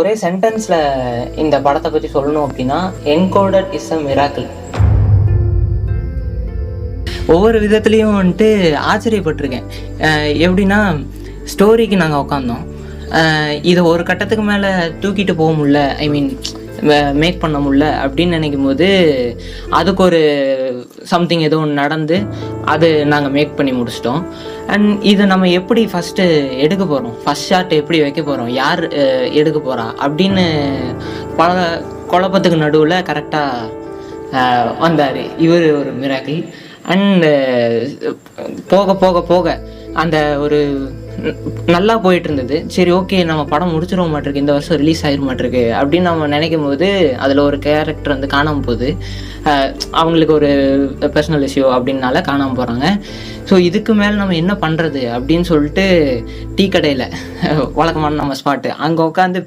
ஒரே சென்டென்ஸ்ல இந்த படத்தை பத்தி சொல்லணும் அப்படின்னா, என்கோடட் இஸ் அ மிராக்கிள். ஒவ்வொரு விதத்துலேயும் வந்துட்டு ஆச்சரியப்பட்டிருக்கேன். எப்படின்னா, ஸ்டோரிக்கு நாங்கள் உட்காந்தோம். இதை ஒரு கட்டத்துக்கு மேலே தூக்கிட்டு போக முடியல, ஐ மீன் மேக் பண்ண முடியல அப்படின்னு நினைக்கும் போது, அதுக்கு ஒரு சம்திங் ஏதோ ஒன்று நடந்து அது நாங்கள் மேக் பண்ணி முடிச்சிட்டோம். அண்ட் இதை நம்ம எப்படி ஃபஸ்ட்டு எடுக்க போகிறோம், ஃபஸ்ட் ஷாட் எப்படி வைக்க போகிறோம், யார் எடுக்க போகிறா அப்படின்னு பல குழப்பத்துக்கு நடுவில் கரெக்டாக வந்தார் இவர், ஒரு மிராக்கிள். அண்ட் போக போக போக அந்த ஒரு நல்லா போயிட்டு இருந்தது. சரி, ஓகே, நம்ம படம் முடிச்சிட மாட்டிருக்கு, இந்த வருஷம் ரிலீஸ் ஆகிட மாட்டிருக்கு அப்படின்னு நம்ம நினைக்கும் போது, அதில் ஒரு கேரக்டர் வந்து காணாமல் போகுது. அவங்களுக்கு ஒரு பர்சனல் இஷ்யூ அப்படின்னால காணாமல் போகிறாங்க. ஸோ இதுக்கு மேலே நம்ம என்ன பண்ணுறது அப்படின்னு சொல்லிட்டு டீ கடையில் வழக்கமான நம்ம ஸ்பாட்டு அங்கே உட்காந்து